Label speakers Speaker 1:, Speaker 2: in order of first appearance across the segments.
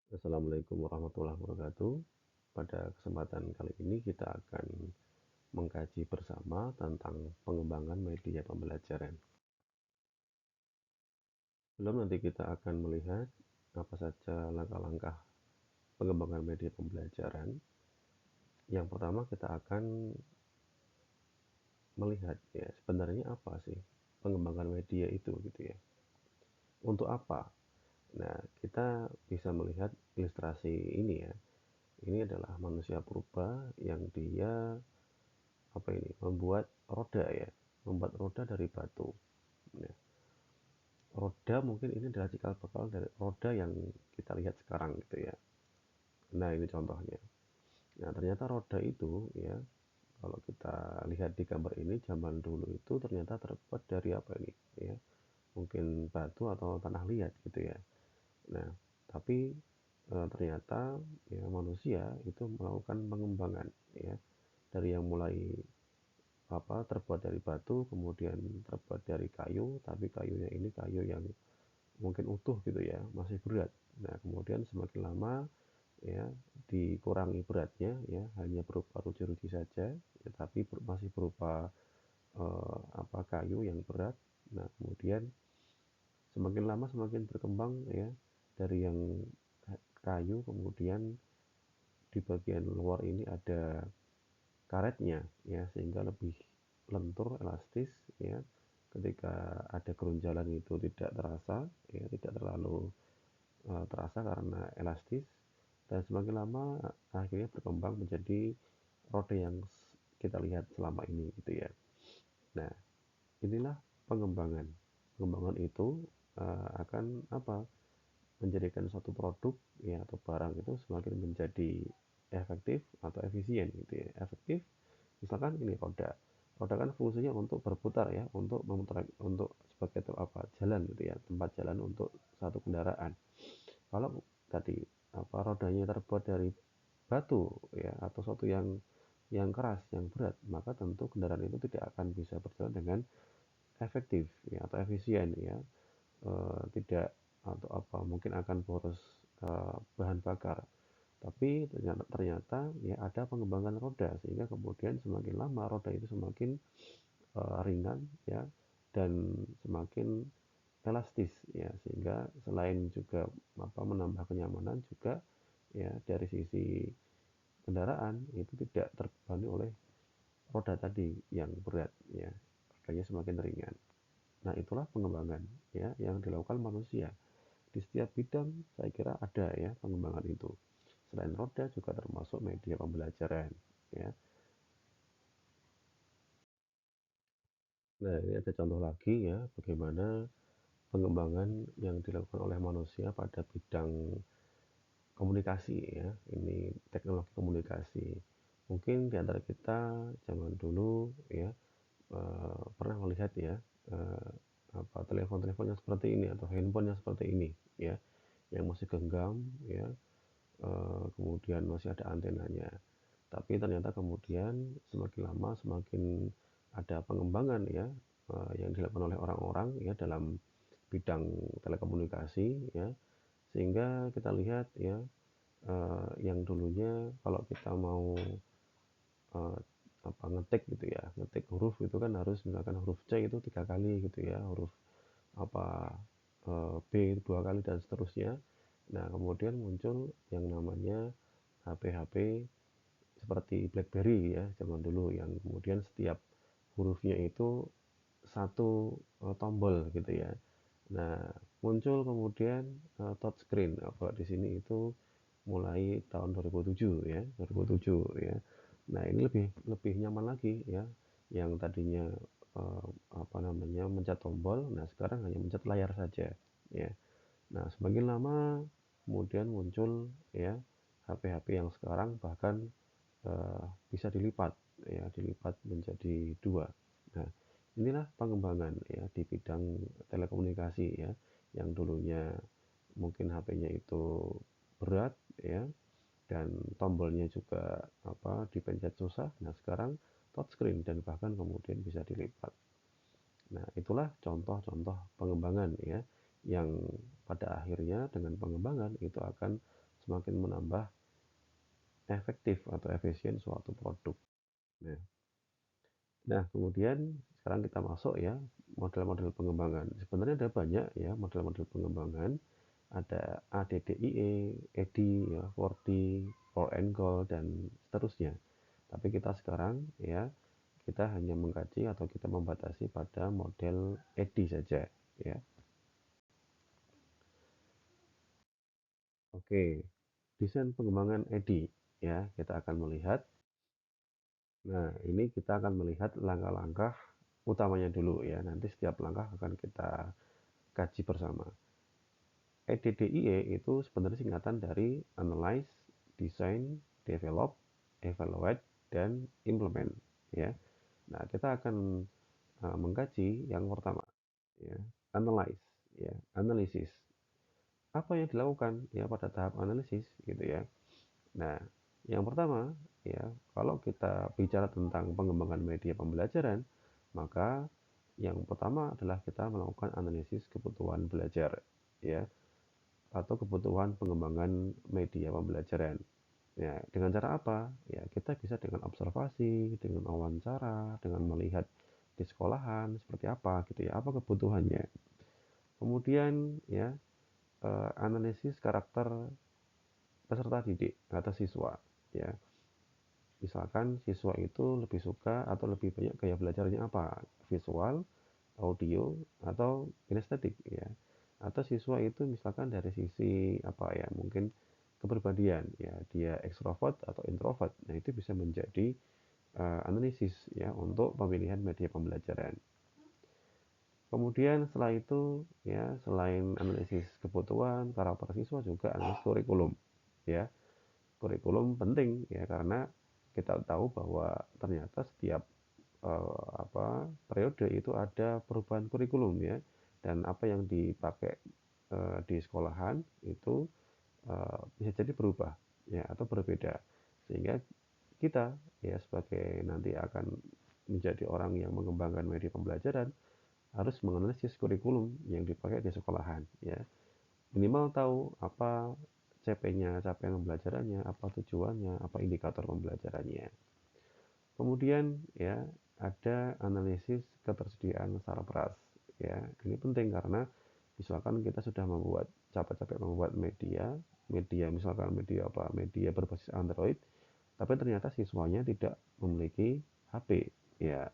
Speaker 1: Assalamualaikum warahmatullahi wabarakatuh. Pada kesempatan kali ini kita akan mengkaji bersama tentang pengembangan media pembelajaran. Sebelum nanti kita akan melihat apa saja langkah-langkah pengembangan media pembelajaran. Yang pertama kita akan melihat ya sebenarnya apa sih pengembangan media itu gitu ya. Untuk apa? Nah, kita bisa melihat ilustrasi ini ya. Ini adalah manusia purba yang dia membuat roda dari batu. Nah, roda mungkin ini adalah cikal bakal dari roda yang kita lihat sekarang gitu ya. Nah, ini contohnya. Nah, ternyata roda itu ya, kalau kita lihat di gambar ini, zaman dulu itu ternyata terbuat dari apa ini ya, mungkin batu atau tanah liat gitu ya. Nah, tapi ternyata ya manusia itu melakukan pengembangan ya, dari yang mulai terbuat dari batu, kemudian terbuat dari kayu, tapi kayunya ini kayu yang mungkin utuh gitu ya, masih berat. Nah, kemudian semakin lama ya dikurangi beratnya ya, hanya berupa ruji-ruji saja, ya, tapi masih berupa kayu yang berat. Nah, kemudian semakin lama semakin berkembang ya, dari yang kayu, kemudian di bagian luar ini ada karetnya ya, sehingga lebih lentur, elastis ya. Ketika ada gerunjalan itu tidak terasa ya, tidak terlalu terasa karena elastis, dan semakin lama akhirnya berkembang menjadi roda yang kita lihat selama ini gitu ya. Nah, inilah pengembangan. Pengembangan itu akan menjadikan suatu produk ya atau barang itu semakin menjadi efektif atau efisien gitu ya. Efektif, misalkan ini roda. Roda kan fungsinya untuk berputar ya, untuk sebagai jalan gitu ya, tempat jalan untuk satu kendaraan. Kalau tadi rodanya terbuat dari batu ya, atau suatu yang keras, yang berat, maka tentu kendaraan itu tidak akan bisa berjalan dengan efektif ya atau efisien ya. Tidak atau mungkin akan boros bahan bakar. Tapi ternyata ya ada pengembangan roda, sehingga kemudian semakin lama roda itu semakin ringan ya, dan semakin elastis ya, sehingga selain juga menambah kenyamanan juga ya, dari sisi kendaraan itu tidak terbebani oleh roda tadi yang berat ya, rodanya semakin ringan. Nah, itulah pengembangan ya yang dilakukan manusia di setiap bidang. Saya kira ada ya pengembangan itu. Selain roda juga termasuk media pembelajaran ya. Nah, ini ada contoh lagi ya, bagaimana pengembangan yang dilakukan oleh manusia pada bidang komunikasi ya. Ini teknologi komunikasi. Mungkin di antara kita zaman dulu ya pernah melihat ya eh, telepon-telepon yang seperti ini atau handphone yang seperti ini ya, yang masih genggam ya, kemudian masih ada antenanya. Tapi ternyata kemudian semakin lama semakin ada pengembangan ya, yang dilakukan oleh orang-orang ya dalam bidang telekomunikasi ya, sehingga kita lihat ya, yang dulunya kalau kita mau eh, ngetik gitu ya, ngetik huruf itu kan harus misalkan huruf C itu 3 kali gitu ya, huruf apa B 2 kali dan seterusnya. Nah, kemudian muncul yang namanya HP-HP seperti BlackBerry ya zaman dulu, yang kemudian setiap hurufnya itu satu tombol gitu ya. Nah, muncul kemudian touchscreen. Di sini itu mulai tahun 2007 ya, 2007 ya. Nah, ini lebih lebih nyaman lagi ya. Yang tadinya mencet tombol, nah sekarang hanya mencet layar saja ya. Nah, semakin lama kemudian muncul ya HP-HP yang sekarang bahkan bisa dilipat ya, dilipat menjadi dua. Nah, inilah pengembangan ya di bidang telekomunikasi ya, yang dulunya mungkin HP-nya itu berat ya, dan tombolnya juga dipencet susah. Nah, sekarang touchscreen dan bahkan kemudian bisa dilipat. Nah, itulah contoh-contoh pengembangan ya, yang pada akhirnya dengan pengembangan itu akan semakin menambah efektif atau efisien suatu produk. Nah, kemudian sekarang kita masuk ya model-model pengembangan. Sebenarnya ada banyak ya model-model pengembangan. Ada ADDIE, EDI, ya, 4D, Pour and Goal, dan seterusnya. Tapi kita sekarang ya kita hanya mengkaji atau kita membatasi pada model EDI saja ya. Oke, desain pengembangan EDI ya, kita akan melihat. Nah, ini kita akan melihat langkah-langkah utamanya dulu ya. Nanti setiap langkah akan kita kaji bersama. ADDIE itu sebenarnya singkatan dari Analyze, Design, Develop, Evaluate, dan Implement ya. Nah, kita akan mengkaji yang pertama ya, Analyze ya, analisis. Apa yang dilakukan ya pada tahap analisis gitu ya. Nah, yang pertama ya, kalau kita bicara tentang pengembangan media pembelajaran, maka yang pertama adalah kita melakukan analisis kebutuhan belajar ya, atau kebutuhan pengembangan media pembelajaran. Ya, dengan cara apa? Ya, kita bisa dengan observasi, dengan wawancara, dengan melihat di sekolahan seperti apa gitu ya, apa kebutuhannya. Kemudian ya, analisis karakter peserta didik atau siswa ya. Misalkan siswa itu lebih suka atau lebih banyak gaya belajarnya apa? Visual, audio, atau kinestetik ya. Atau siswa itu misalkan dari sisi apa ya, mungkin kepribadian ya, dia ekstrovert atau introvert. Nah, itu bisa menjadi analisis ya untuk pemilihan media pembelajaran. Kemudian setelah itu ya, selain analisis kebutuhan karakter siswa, juga analisis kurikulum ya. Kurikulum penting ya, karena kita tahu bahwa ternyata setiap periode itu ada perubahan kurikulum ya, dan apa yang dipakai di sekolahan itu bisa jadi berubah ya atau berbeda, sehingga kita ya sebagai nanti akan menjadi orang yang mengembangkan media pembelajaran harus menganalisis kurikulum yang dipakai di sekolahan ya, minimal tahu apa CP-nya, capaian pembelajarannya, apa tujuannya, apa indikator pembelajarannya. Kemudian ya ada analisis ketersediaan sarpras ya. Ini penting karena misalkan kita sudah capek-capek membuat media misalkan media apa? Media berbasis Android, tapi ternyata siswanya tidak memiliki HP. Ya,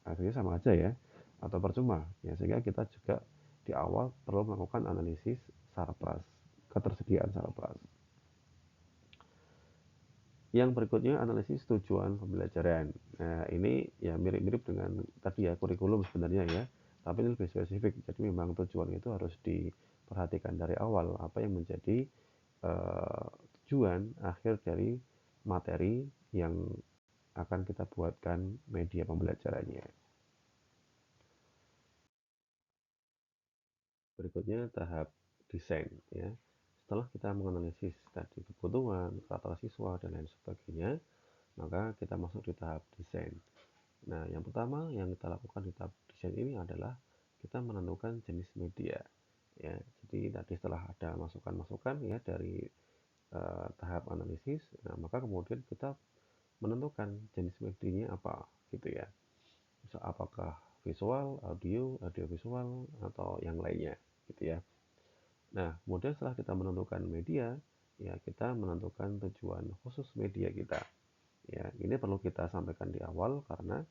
Speaker 1: akhirnya sama aja ya, atau percuma. Ya, sehingga kita juga di awal perlu melakukan analisis sarpras, ketersediaan sarpras. Yang berikutnya analisis tujuan pembelajaran. Nah, ini ya mirip-mirip dengan tadi ya kurikulum sebenarnya ya, tapi ini lebih spesifik. Jadi memang tujuan itu harus diperhatikan dari awal, apa yang menjadi tujuan akhir dari materi yang akan kita buatkan media pembelajarannya. Berikutnya tahap desain ya. Setelah kita menganalisis tadi kebutuhan, karakter siswa, dan lain sebagainya, maka kita masuk di tahap desain. Nah, yang pertama yang kita lakukan di tahap desain ini adalah kita menentukan jenis media. Ya, jadi tadi setelah ada masukan-masukan ya dari tahap analisis, nah maka kemudian kita menentukan jenis medianya apa gitu ya. Bisa apakah visual, audio visual, atau yang lainnya gitu ya. Nah, kemudian setelah kita menentukan media, ya kita menentukan tujuan khusus media kita. Ya, ini perlu kita sampaikan di awal karena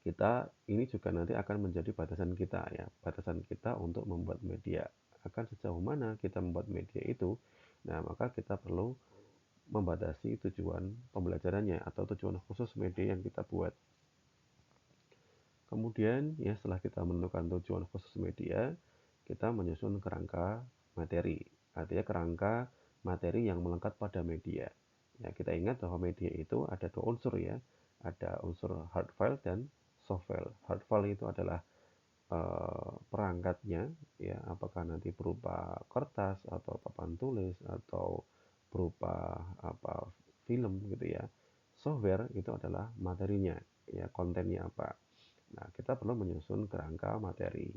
Speaker 1: kita ini juga nanti akan menjadi batasan kita ya, batasan kita untuk membuat media. Akan sejauh mana kita membuat media itu, nah maka kita perlu membatasi tujuan pembelajarannya atau tujuan khusus media yang kita buat. Kemudian ya setelah kita menentukan tujuan khusus media, kita menyusun kerangka materi. Artinya kerangka materi yang melekat pada media. Ya, kita ingat bahwa media itu ada dua unsur ya. Ada unsur hard file dan soft file. Hard file itu adalah perangkatnya ya, apakah nanti berupa kertas atau papan tulis atau berupa apa film gitu ya. Software itu adalah materinya ya, kontennya apa. Nah, kita perlu menyusun kerangka materi.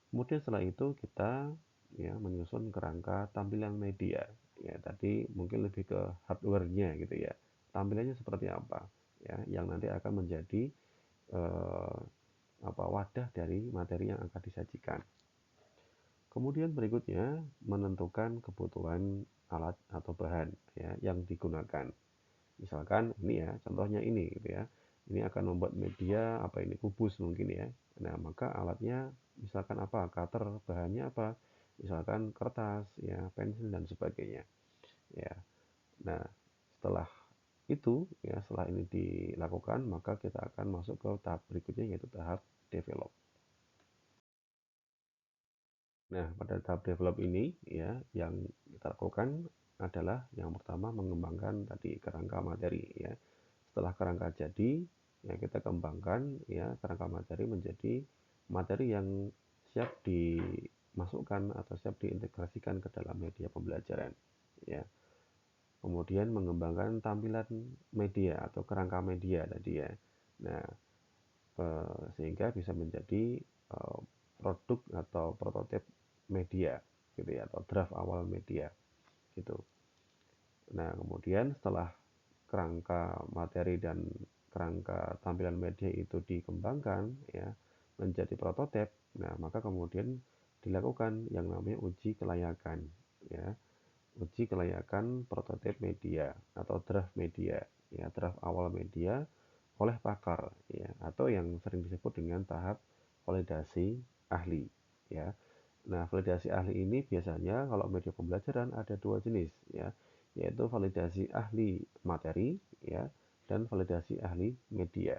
Speaker 1: Kemudian setelah itu kita ya, menyusun kerangka tampilan media. Ya, tadi mungkin lebih ke hardware-nya gitu ya. Tampilannya seperti apa? Ya, yang nanti akan menjadi eh, wadah dari materi yang akan disajikan. Kemudian berikutnya menentukan kebutuhan alat atau bahan ya yang digunakan. Misalkan ini ya, contohnya ini gitu ya. Ini akan membuat media apa ini kubus mungkin ya. Nah, maka alatnya misalkan apa? Cutter, bahannya apa? Misalkan kertas, ya, pensil dan sebagainya. Ya. Nah, setelah itu ya, setelah ini dilakukan, maka kita akan masuk ke tahap berikutnya yaitu tahap develop. Nah, pada tahap develop ini ya, yang kita lakukan adalah yang pertama mengembangkan tadi kerangka materi ya. Setelah kerangka jadi, ya kita kembangkan ya kerangka materi menjadi materi yang siap dimasukkan atau siap diintegrasikan ke dalam media pembelajaran ya. Kemudian mengembangkan tampilan media atau kerangka media tadi ya. Nah, sehingga bisa menjadi produk atau prototipe media gitu ya, atau draft awal media gitu. Nah, kemudian setelah kerangka materi dan kerangka tampilan media itu dikembangkan ya menjadi prototipe, nah maka kemudian dilakukan yang namanya uji kelayakan ya, uji kelayakan prototipe media atau draft media ya, draft awal media oleh pakar ya, atau yang sering disebut dengan tahap validasi ahli ya. Nah, validasi ahli ini biasanya kalau media pembelajaran ada dua jenis ya, yaitu validasi ahli materi ya dan validasi ahli media.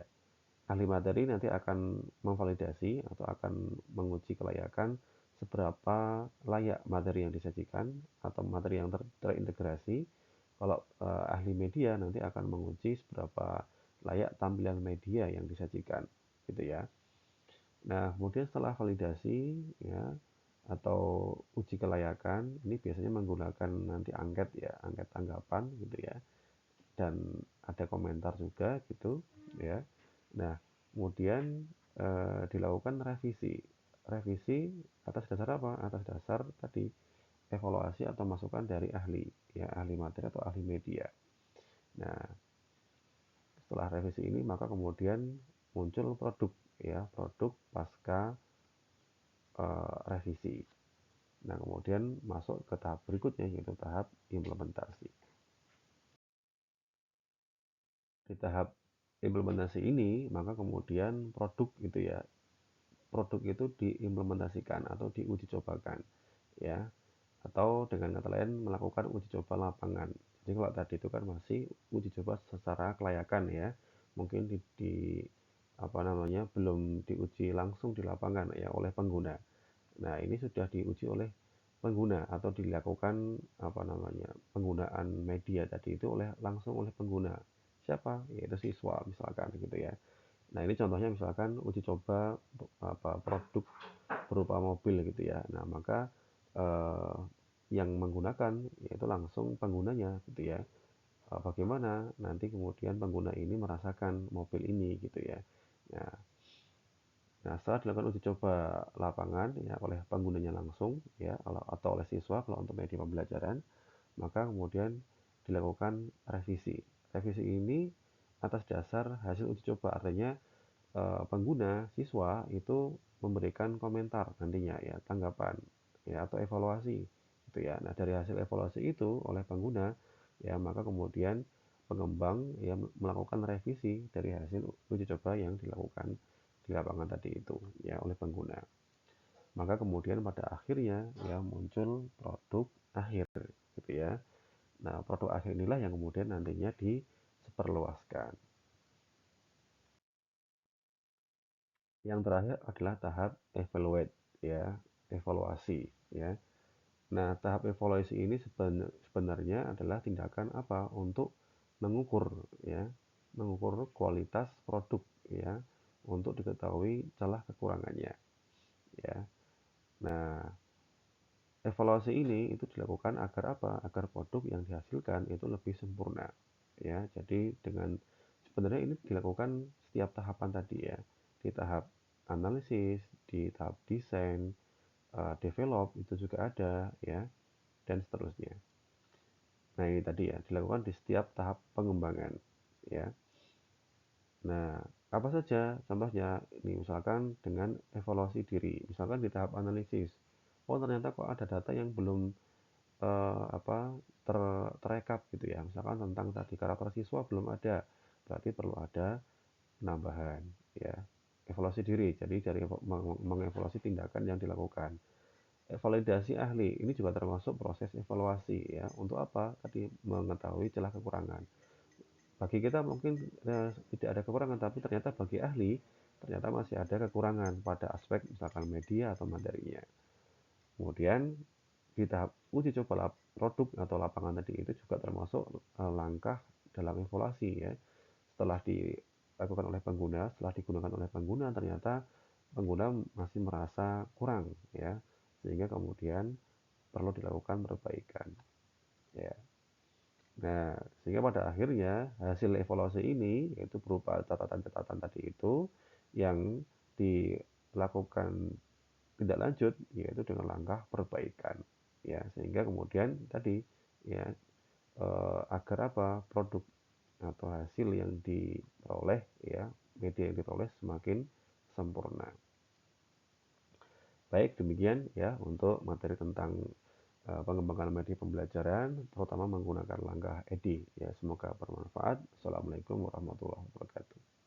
Speaker 1: Ahli materi nanti akan memvalidasi atau akan menguji kelayakan seberapa layak materi yang disajikan atau materi yang terintegrasi. Kalau ahli media nanti akan menguji seberapa layak tampilan media yang disajikan, gitu ya. Nah, kemudian setelah validasi ya atau uji kelayakan, ini biasanya menggunakan nanti angket ya, angket tanggapan gitu ya. Dan ada komentar juga gitu ya. Nah, kemudian dilakukan revisi. Revisi atas dasar apa? Atas dasar tadi evaluasi atau masukan dari ahli ya, ahli materi atau ahli media. Nah, setelah revisi ini maka kemudian muncul produk ya, produk pasca revisi. Nah, kemudian masuk ke tahap berikutnya yaitu tahap implementasi. Di tahap implementasi ini, maka kemudian produk gitu ya, produk itu diimplementasikan atau diuji cobakan ya, atau dengan kata lain melakukan uji coba lapangan. Jadi kalau tadi itu kan masih uji coba secara kelayakan ya, mungkin apa namanya belum diuji langsung di lapangan ya oleh pengguna. Nah, ini sudah diuji oleh pengguna atau dilakukan apa namanya penggunaan media tadi itu langsung oleh pengguna. Siapa? Yaitu siswa misalkan gitu ya. Nah, ini contohnya misalkan uji coba produk berupa mobil gitu ya. Nah, maka eh, yang menggunakan yaitu langsung penggunanya gitu ya. Bagaimana nanti kemudian pengguna ini merasakan mobil ini gitu ya. Nah, setelah dilakukan uji coba lapangan ya oleh penggunanya langsung ya atau oleh siswa kalau untuk media pembelajaran, maka kemudian dilakukan revisi. Revisi ini atas dasar hasil uji coba, artinya pengguna siswa itu memberikan komentar nantinya ya, tanggapan ya atau evaluasi gitu ya. Nah, dari hasil evaluasi itu oleh pengguna ya, maka kemudian pengembang ya melakukan revisi dari hasil uji coba yang dilakukan di lapangan tadi itu ya oleh pengguna. Maka kemudian pada akhirnya ya muncul produk akhir gitu ya. Nah, produk akhir inilah yang kemudian nantinya disebarluaskan. Yang terakhir adalah tahap evaluate ya, evaluasi ya. Nah, tahap evaluasi ini sebenarnya adalah tindakan apa untuk mengukur ya, mengukur kualitas produk ya, untuk diketahui celah kekurangannya ya. Nah, evaluasi ini itu dilakukan agar apa? Agar produk yang dihasilkan itu lebih sempurna ya. Jadi dengan sebenarnya ini dilakukan setiap tahapan tadi ya. Di tahap analisis, di tahap desain, develop itu juga ada ya, dan seterusnya. Nah, ini tadi ya, dilakukan di setiap tahap pengembangan ya. Nah, apa saja contohnya? Ini misalkan dengan evaluasi diri, misalkan di tahap analisis. Oh, ternyata kok ada data yang belum apa terekap gitu ya. Misalkan tentang tadi karakter siswa belum ada, berarti perlu ada penambahan ya. Evaluasi diri, jadi dari mengevaluasi tindakan yang dilakukan. Validasi ahli, ini juga termasuk proses evaluasi ya. Untuk apa? Tadi mengetahui celah kekurangan. Bagi kita mungkin tidak ada kekurangan, tapi ternyata bagi ahli ternyata masih ada kekurangan pada aspek misalkan media atau materinya. Kemudian di tahap uji coba produk atau lapangan tadi itu juga termasuk langkah dalam evaluasi ya. Setelah dilakukan oleh pengguna, setelah digunakan oleh pengguna, ternyata pengguna masih merasa kurang ya, sehingga kemudian perlu dilakukan perbaikan ya. Nah, sehingga pada akhirnya hasil evaluasi ini yaitu berupa catatan-catatan tadi itu yang dilakukan tindak lanjut yaitu dengan langkah perbaikan ya, sehingga kemudian tadi ya, agar apa produk atau hasil yang diperoleh ya, media yang diperoleh semakin sempurna. Baik, demikian ya untuk materi tentang pengembangan media pembelajaran, terutama menggunakan langkah EDI. Ya, semoga bermanfaat. Assalamualaikum warahmatullahi wabarakatuh.